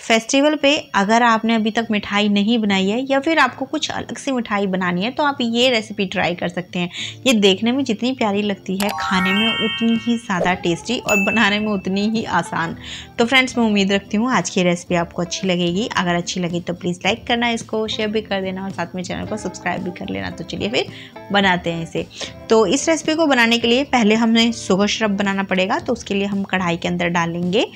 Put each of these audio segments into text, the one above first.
Festival पे अगर आपने अभी तक मिठाई नहीं बनाई है या फिर आपको कुछ अलग सी मिठाई बनानी है तो आप ये रेसिपी ट्राई कर सकते हैं। ये देखने में जितनी प्यारी लगती है, खाने में उतनी ही ज़्यादा टेस्टी और बनाने में उतनी ही आसान। तो फ्रेंड्स, मैं उम्मीद रखती हूँ आज की रेसिपी आपको अच्छी लगेगी। अगर अच्छी लगी तो प्लीज़ लाइक करना, इसको शेयर भी कर देना और साथ में चैनल को सब्सक्राइब भी कर लेना। तो चलिए फिर बनाते हैं इसे। तो इस रेसिपी को बनाने के लिए पहले हमें शुगर सिरप बनाना पड़ेगा। तो उसके लिए हम कढ़ाई के अंदर डालेंगे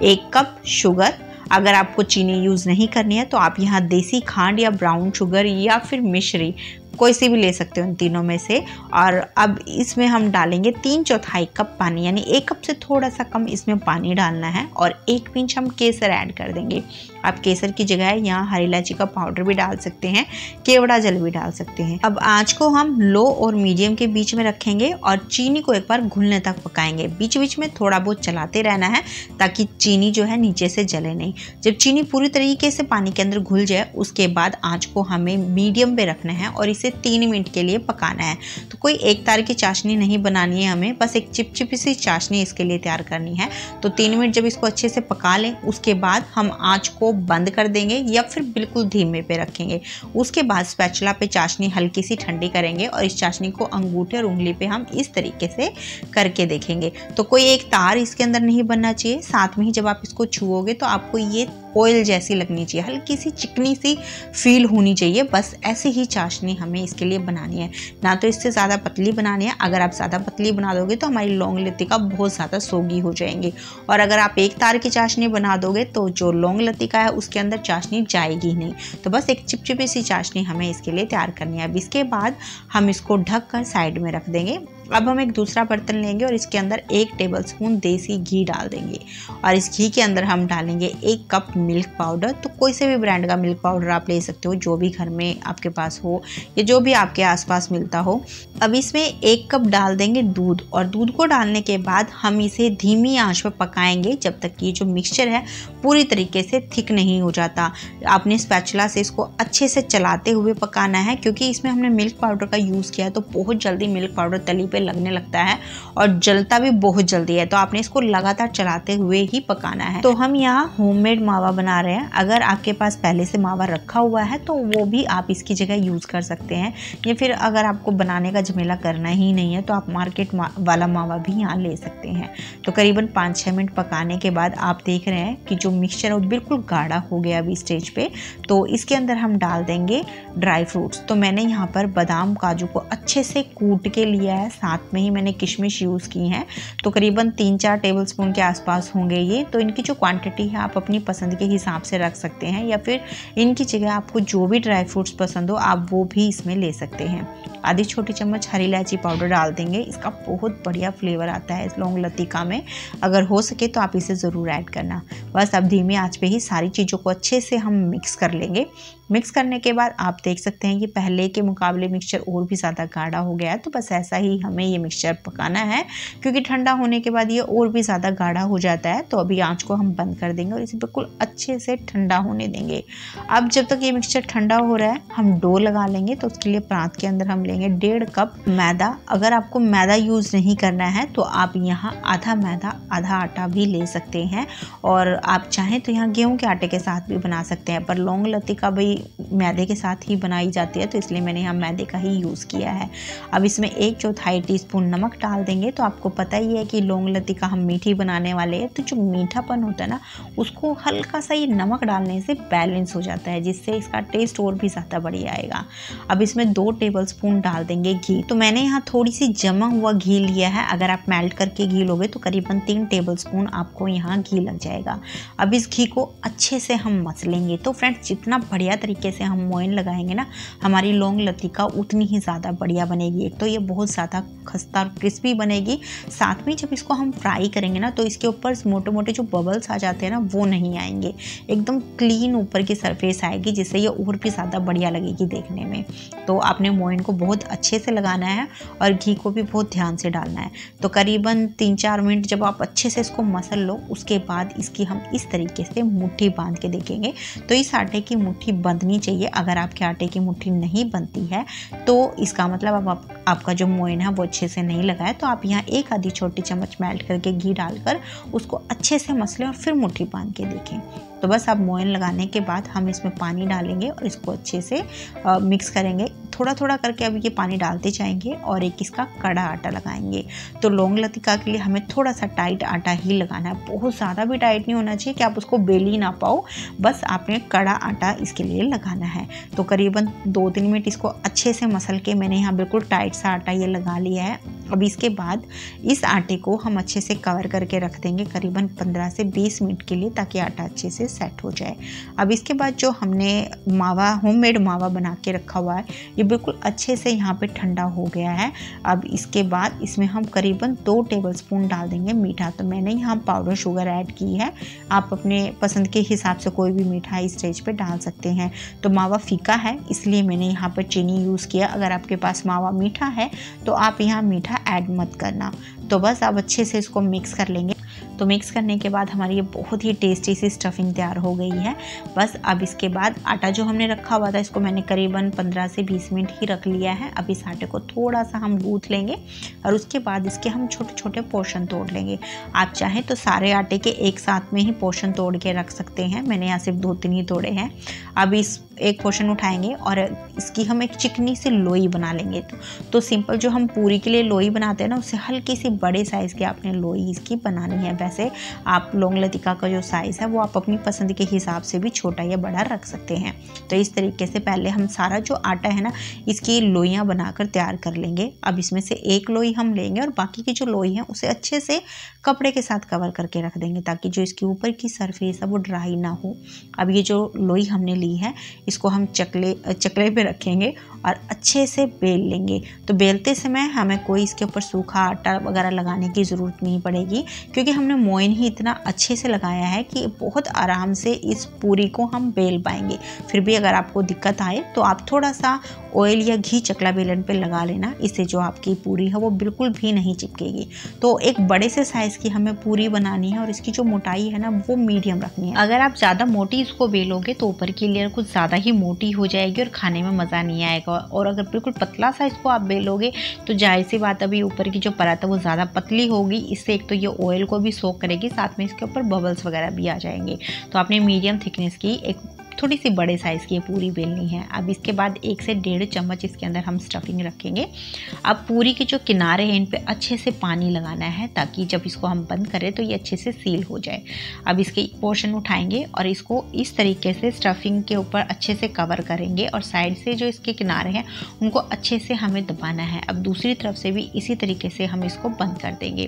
1 कप शुगर। अगर आपको चीनी यूज़ नहीं करनी है तो आप यहाँ देसी खांड या ब्राउन शुगर या फिर मिश्री कोई सी भी ले सकते हो इन तीनों में से। और अब इसमें हम डालेंगे 3/4 कप पानी, यानी 1 कप से थोड़ा सा कम इसमें पानी डालना है। और 1 पिंच हम केसर ऐड कर देंगे। आप केसर की जगह यहाँ हरी इलायची का पाउडर भी डाल सकते हैं, केवड़ा जल भी डाल सकते हैं। अब आंच को हम लो और मीडियम के बीच में रखेंगे और चीनी को एक बार घुलने तक पकाएंगे। बीच बीच में थोड़ा बहुत चलाते रहना है ताकि चीनी जो है नीचे से जले नहीं। जब चीनी पूरी तरीके से पानी के अंदर घुल जाए उसके बाद आंच को हमें मीडियम पे रखना है और इसे 3 मिनट के लिए पकाना है। तो कोई एक तार की चाशनी नहीं बनानी है हमें, बस एक चिपचिपी सी चाशनी इसके लिए तैयार करनी है। तो 3 मिनट जब इसको अच्छे से पका लें उसके बाद हम आंच को बंद कर देंगे या फिर बिल्कुल धीमे पे रखेंगे। उसके बाद स्पैचुला पे चाशनी हल्की सी ठंडी करेंगे और इस चाशनी को अंगूठे और उंगली पे हम इस तरीके से करके देखेंगे। तो कोई एक तार इसके अंदर नहीं बनना चाहिए। साथ में ही जब आप इसको छुओगे तो आपको ये ऑयल जैसी लगनी चाहिए, हल्की सी चिकनी सी फील होनी चाहिए। बस ऐसी ही चाशनी हमें इसके लिए बनानी है, ना तो इससे ज़्यादा पतली बनानी है। अगर आप ज़्यादा पतली बना दोगे तो हमारी लौंग लतिका बहुत ज़्यादा सोगी हो जाएंगी। और अगर आप एक तार की चाशनी बना दोगे तो जो लौंग लतिका है उसके अंदर चाशनी जाएगी नहीं। तो बस एक चिपचिपी सी चाशनी हमें इसके लिए तैयार करनी है। अब इसके बाद हम इसको ढक कर साइड में रख देंगे। अब हम एक दूसरा बर्तन लेंगे और इसके अंदर 1 टेबलस्पून देसी घी डाल देंगे और इस घी के अंदर हम डालेंगे 1 कप मिल्क पाउडर। तो कोई से भी ब्रांड का मिल्क पाउडर आप ले सकते हो, जो भी घर में आपके पास हो या जो भी आपके आसपास मिलता हो। अब इसमें 1 कप डाल देंगे दूध और दूध को डालने के बाद हम इसे धीमी आंच पर पकाएंगे जब तक कि जो मिक्सचर है पूरी तरीके से थिक नहीं हो जाता। आपने स्पैचुला से इसको अच्छे से चलाते हुए पकाना है, क्योंकि इसमें हमने मिल्क पाउडर का यूज़ किया है तो बहुत जल्दी मिल्क पाउडर तली पे लगने लगता है और जलता भी बहुत जल्दी है। तो आपने इसको लगातार चलाते हुए ही पकाना है। तो हम यहाँ होममेड मावा बना रहे हैं। अगर आपके पास पहले से मावा रखा हुआ है तो वो भी आप इसकी जगह यूज़ कर सकते हैं, या फिर अगर आपको बनाने का झमेला करना ही नहीं है तो आप मार्केट वाला मावा भी यहाँ ले सकते हैं। तो करीबन 5-6 मिनट पकाने के बाद आप देख रहे हैं कि जो मिक्सचर है वो बिल्कुल गाढ़ा हो गया अभी स्टेज पे। तो इसके अंदर हम डाल देंगे ड्राई फ्रूट्स। तो मैंने यहाँ पर बादाम काजू को अच्छे से कूट के लिया है, साथ में ही मैंने किशमिश यूज़ की हैं। तो करीबन 3-4 टेबलस्पून के आसपास होंगे ये। तो इनकी जो क्वांटिटी है आप अपनी पसंद के हिसाब से रख सकते हैं, या फिर इनकी जगह आपको जो भी ड्राई फ्रूट्स पसंद हो आप वो भी इसमें ले सकते हैं। आधी छोटी चम्मच हरी इलायची पाउडर डाल देंगे, इसका बहुत बढ़िया फ्लेवर आता है इस लौंग लतिका में। अगर हो सके तो आप इसे ज़रूर ऐड करना। बस अब धीमी आंच पे ही सारी चीज़ों को अच्छे से हम मिक्स कर लेंगे। मिक्स करने के बाद आप देख सकते हैं कि पहले के मुकाबले मिक्सचर और भी ज़्यादा गाढ़ा हो गया है। तो बस ऐसा ही हमें ये मिक्सचर पकाना है, क्योंकि ठंडा होने के बाद ये और भी ज़्यादा गाढ़ा हो जाता है। तो अभी आंच को हम बंद कर देंगे और इसे बिल्कुल अच्छे से ठंडा होने देंगे। अब जब तक ये मिक्सचर ठंडा हो रहा है हम डो लगा लेंगे। तो उसके लिए प्रांत के अंदर हम लेंगे 1.5 कप मैदा। अगर आपको मैदा यूज़ नहीं करना है तो आप यहाँ आधा मैदा आधा आटा भी ले सकते हैं, और आप चाहें तो यहाँ गेहूँ के आटे के साथ भी बना सकते हैं। पर लौंग लतिका भाई मैदे के साथ ही बनाई जाती है तो इसलिए मैंने यहाँ मैदे का ही यूज़ किया है। अब इसमें 1/4 टीस्पून नमक डाल देंगे। तो आपको पता ही है कि लौंग लतिका हम मीठी बनाने वाले हैं, तो जो मीठापन होता है ना उसको हल्का सा ये नमक डालने से बैलेंस हो जाता है, जिससे इसका टेस्ट और भी ज़्यादा बढ़िया आएगा। अब इसमें 2 टेबलस्पून डाल देंगे घी। तो मैंने यहाँ थोड़ी सी जमा हुआ घी लिया है। अगर आप मेल्ट करके घी लोगे तो करीबन 3 टेबलस्पून आपको यहाँ घी लग जाएगा। अब इस घी को अच्छे से हम मसलेंगे। तो फ्रेंड्स, जितना बढ़िया तरीके से हम मोइन लगाएंगे ना हमारी लौंग लतिका उतनी ही ज़्यादा बढ़िया बनेगी। एक तो ये बहुत ज़्यादा खस्ता और क्रिस्पी बनेगी, साथ में जब इसको हम फ्राई करेंगे ना तो इसके ऊपर मोटे मोटे जो बबल्स आ जाते हैं ना वो नहीं आएंगे, एकदम क्लीन ऊपर की सरफेस आएगी, जिससे ये और भी ज़्यादा बढ़िया लगेगी देखने में। तो आपने मोइन को बहुत अच्छे से लगाना है और घी को भी बहुत ध्यान से डालना है। तो करीबन 3-4 मिनट जब आप अच्छे से इसको मसल लो उसके बाद इसकी हम इस तरीके से मुट्ठी बांध के देखेंगे। तो इस आटे की मुट्ठी बंधनी चाहिए। अगर आपके आटे की मुट्ठी नहीं बनती है तो इसका मतलब अब आपका जो मोइन है वो अच्छे से नहीं लगा है तो आप यहाँ 1 आधी छोटी चम्मच मेल्ट करके घी डालकर उसको अच्छे से मसलें और फिर मुट्ठी बांध के देखें। तो बस अब मोइन लगाने के बाद हम इसमें पानी डालेंगे और इसको अच्छे से मिक्स करेंगे। थोड़ा थोड़ा करके अब ये पानी डालते जाएंगे और एक इसका कड़ा आटा लगाएंगे। तो लौंग लतिका के लिए हमें थोड़ा सा टाइट आटा ही लगाना है, बहुत ज़्यादा भी टाइट नहीं होना चाहिए कि आप उसको बेल ही ना पाओ, बस आपने कड़ा आटा इसके लिए लगाना है। तो करीबन 2-3 मिनट इसको अच्छे से मसल के मैंने यहाँ बिल्कुल टाइट सा आटा ये लगा लिया है। अब इसके बाद इस आटे को हम अच्छे से कवर करके रख देंगे करीबन 15 से 20 मिनट के लिए, ताकि आटा अच्छे से सेट हो जाए। अब इसके बाद जो हमने मावा होममेड मावा बना के रखा हुआ है ये बिल्कुल अच्छे से यहाँ पे ठंडा हो गया है। अब इसके बाद इसमें हम करीबन 2 टेबलस्पून डाल देंगे मीठा। तो मैंने यहाँ पाउडर शुगर ऐड की है, आप अपने पसंद के हिसाब से कोई भी मीठा इस स्टेज पे डाल सकते हैं। तो मावा फीका है इसलिए मैंने यहाँ पर चीनी यूज़ किया। अगर आपके पास मावा मीठा है तो आप यहाँ मीठा ऐड मत करना। तो बस आप अच्छे से इसको मिक्स कर लेंगे। तो मिक्स करने के बाद हमारी ये बहुत ही टेस्टी सी स्टफिंग तैयार हो गई है। बस अब इसके बाद आटा जो हमने रखा हुआ था इसको मैंने करीबन 15 से 20 मिनट ही रख लिया है। अब इस आटे को थोड़ा सा हम गूँथ लेंगे और उसके बाद इसके हम छोटे छोटे पोर्शन तोड़ लेंगे। आप चाहें तो सारे आटे के एक साथ में ही पोर्शन तोड़ के रख सकते हैं, मैंने यहाँ सिर्फ 2-3 ही तोड़े हैं। अब इस एक पोर्शन उठाएंगे और इसकी हम एक चिकनी सी लोई बना लेंगे। तो सिंपल जो हम पूरी के लिए लोई बनाते हैं ना, उससे हल्की सी बड़े साइज़ की आपने लोई इसकी बनानी है। वैसे आप लौंग लतिका का जो साइज़ है वो आप अपनी पसंद के हिसाब से भी छोटा या बड़ा रख सकते हैं। तो इस तरीके से पहले हम सारा जो आटा है ना इसकी लोइयाँ बनाकर तैयार कर लेंगे। अब इसमें से एक लोई हम लेंगे और बाकी की जो लोई है उसे अच्छे से कपड़े के साथ कवर करके रख देंगे, ताकि जो इसके ऊपर की सरफेस है वो ड्राई ना हो। अब ये जो लोई हमने ली है इसको हम चकले पे रखेंगे और अच्छे से बेल लेंगे। तो बेलते समय हमें कोई इसके ऊपर सूखा आटा वगैरह लगाने की ज़रूरत नहीं पड़ेगी, क्योंकि हमने मोइन ही इतना अच्छे से लगाया है कि बहुत आराम से इस पूरी को हम बेल पाएंगे। फिर भी अगर आपको दिक्कत आए तो आप थोड़ा सा ऑयल या घी चकला बेलन पे लगा लेना, इससे जो आपकी पूरी है वो बिल्कुल भी नहीं चिपकेगी। तो एक बड़े से साइज़ की हमें पूरी बनानी है और इसकी जो मोटाई है ना वो मीडियम रखनी है। अगर आप ज़्यादा मोटी इसको बेलोगे तो ऊपर की लेयर कुछ ज़्यादा ही मोटी हो जाएगी और खाने में मज़ा नहीं आएगा। और अगर बिल्कुल पतला सा इसको आप बेलोगे तो जाहिर सी बात अभी ऊपर की जो परत है वो ज़्यादा पतली होगी। इससे एक तो ये ऑयल को भी सोक करेगी, साथ में इसके ऊपर बबल्स वगैरह भी आ जाएंगे। तो आपने मीडियम थिकनेस की एक थोड़ी सी बड़े साइज़ की पूरी बेलनी है। अब इसके बाद 1 से 1.5 चम्मच इसके अंदर हम स्टफिंग रखेंगे। अब पूरी के जो किनारे हैं इन पे अच्छे से पानी लगाना है, ताकि जब इसको हम बंद करें तो ये अच्छे से सील हो जाए। अब इसके पोर्शन उठाएंगे और इसको इस तरीके से स्टफिंग के ऊपर अच्छे से कवर करेंगे और साइड से जो इसके किनारे हैं उनको अच्छे से हमें दबाना है। अब दूसरी तरफ से भी इसी तरीके से हम इसको बंद कर देंगे।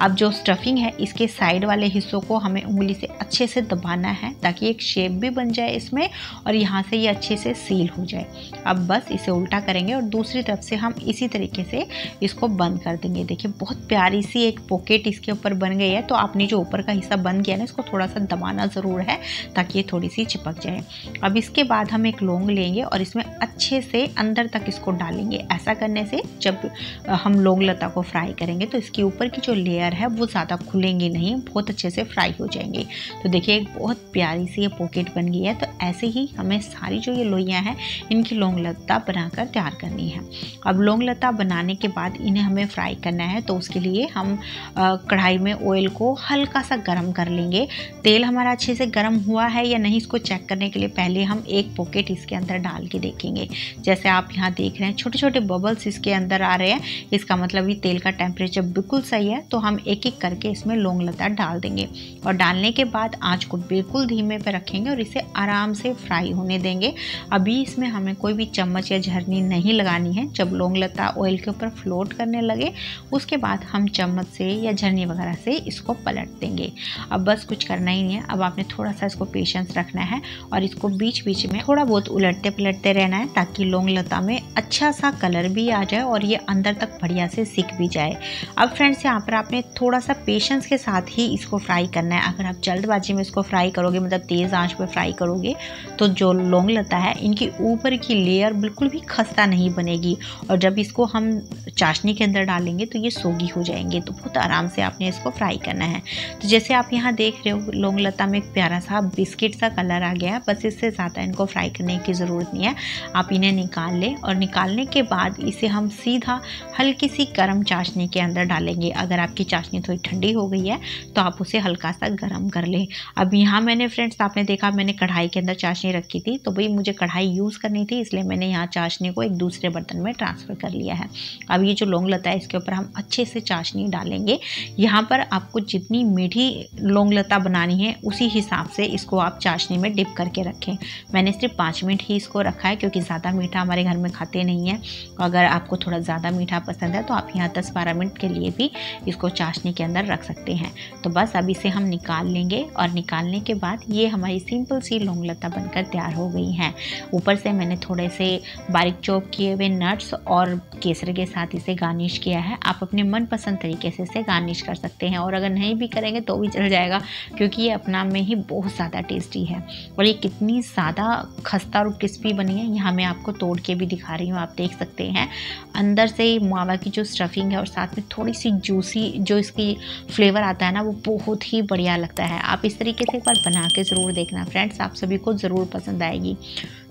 अब जो स्टफिंग है इसके साइड वाले हिस्सों को हमें उंगली से अच्छे से दबाना है, ताकि एक शेप भी बन जाए इसमें और यहाँ से ये अच्छे से सील हो जाए। अब बस इसे उल्टा करेंगे और दूसरी तरफ से हम इसी तरीके से इसको बंद कर देंगे। देखिए बहुत प्यारी सी एक पॉकेट इसके ऊपर बन गई है। तो आपने जो ऊपर का हिस्सा बंद किया ना इसको थोड़ा सा दबाना ज़रूर है, ताकि ये थोड़ी सी चिपक जाए। अब इसके बाद हम एक लौंग लेंगे और इसमें अच्छे से अंदर तक इसको डालेंगे। ऐसा करने से जब हम लौंग लता को फ्राई करेंगे तो इसके ऊपर की जो लेयर है वो ज़्यादा खुलेंगी नहीं, बहुत अच्छे से फ्राई हो जाएंगे। तो देखिए एक बहुत प्यारी सी ये पॉकेट बन गई है। तो ऐसे ही हमें सारी जो ये लोइयाँ हैं इनकी लौंग लता बनाकर तैयार करनी है। अब लौंग लता बनाने के बाद इन्हें हमें फ्राई करना है। तो उसके लिए हम कढ़ाई में ऑयल को हल्का सा गर्म कर लेंगे। तेल हमारा अच्छे से गर्म हुआ है या नहीं इसको चेक करने के लिए पहले हम एक पॉकेट इसके अंदर डाल के देखेंगे। जैसे आप यहाँ देख रहे हैं छोटे छोटे बबल्स इसके अंदर आ रहे हैं, इसका मतलब ये तेल का टेम्परेचर बिल्कुल सही है। तो हम एक एक करके इसमें लौंग लता डाल देंगे और डालने के बाद आँच को बिल्कुल धीमे पे रखेंगे और इसे आराम से फ्राई होने देंगे। अभी इसमें हमें कोई भी चम्मच या झरनी नहीं लगानी है। जब लौंग लता ऑयल के ऊपर फ्लोट करने लगे उसके बाद हम चम्मच से या झरनी वगैरह से इसको पलट देंगे। अब बस कुछ करना ही नहीं है। अब आपने थोड़ा सा इसको पेशेंस रखना है और इसको बीच बीच में थोड़ा बहुत उलटते पलटते रहना है, ताकि लौंग लता में अच्छा सा कलर भी आ जाए और ये अंदर तक बढ़िया से सिक भी जाए। अब फ्रेंड्स यहाँ पर आपने थोड़ा सा पेशेंस के साथ ही इसको फ्राई करना है। अगर आप जल्दबाजी में इसको फ्राई करोगे, मतलब तेज़ आंच पर फ्राई करोगे, डालेंगे तो जो लौंग लता है इनकी ऊपर की लेयर बिल्कुल भी खस्ता नहीं बनेगी, और जब इसको हम चाशनी के अंदर डालेंगे तो ये सोगी हो जाएंगे। तो बहुत आराम से आपने इसको फ्राई करना है। तो जैसे आप यहाँ देख रहे हो लौंग लता में एक प्यारा सा बिस्किट सा कलर आ गया है, बस इससे ज़्यादा इनको फ्राई करने की ज़रूरत नहीं है। आप इन्हें निकाल लें और निकालने के बाद इसे हम सीधा हल्की सी गर्म चाशनी के अंदर डालेंगे। अगर आपकी चाशनी थोड़ी ठंडी हो गई है तो आप उसे हल्का सा गर्म कर लें। अब यहाँ मैंने फ्रेंड्स आपने देखा मैंने कढ़ाई के अंदर चाशनी रखी थी, तो भाई मुझे कढ़ाई यूज़ करनी थी, इसलिए मैंने यहाँ चाशनी को एक दूसरे बर्तन में ट्रांसफ़र कर लिया है। अब ये जो लौंग लता है इसके ऊपर हम अच्छे से चाशनी डालेंगे। यहाँ पर आपको जितनी मीठी लौंग लता बनानी है उसी हिसाब से इसको आप चाशनी में डिप करके रखें। मैंने सिर्फ 5 मिनट ही इसको रखा है क्योंकि ज़्यादा मीठा हमारे घर में खाते नहीं हैं। अगर आपको थोड़ा ज़्यादा मीठा पसंद है तो आप यहाँ 10-12 मिनट के लिए भी इसको चाशनी के अंदर रख सकते हैं। तो बस अब इसे हम निकाल लेंगे और निकालने के बाद ये हमारी सिंपल सी लौंग लता बनकर तैयार हो गई हैं। ऊपर से मैंने थोड़े से बारीक चॉप किए हुए नट्स और केसर के साथ इसे गार्निश किया है। आप अपने मनपसंद तरीके से इसे गार्निश कर सकते हैं, और अगर नहीं भी करेंगे तो भी चल जाएगा क्योंकि ये अपना में ही बहुत ज़्यादा टेस्टी है। और ये कितनी ज़्यादा खस्ता और क्रिस्पी बनी है, यहाँ मैं आपको तोड़ के भी दिखा रही हूँ, आप देख सकते हैं। अंदर से मावा की जो स्टफिंग है और साथ में थोड़ी सी जूसी जो इसकी फ्लेवर आता है ना, वो बहुत ही बढ़िया लगता है। आप इस तरीके से एक बार बना के ज़रूर देखना फ्रेंड्स, आप सभी को ज़रूर पसंद आएगी।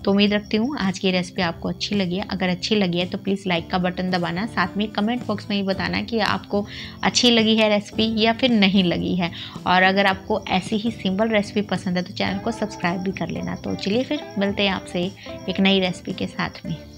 तो उम्मीद रखती हूँ आज की रेसिपी आपको अच्छी लगी है। अगर अच्छी लगी है तो प्लीज़ लाइक का बटन दबाना, साथ में कमेंट बॉक्स में ही बताना कि आपको अच्छी लगी है रेसिपी या फिर नहीं लगी है। और अगर आपको ऐसी ही सिंपल रेसिपी पसंद है तो चैनल को सब्सक्राइब भी कर लेना। तो चलिए फिर मिलते हैं आपसे एक नई रेसिपी के साथ में।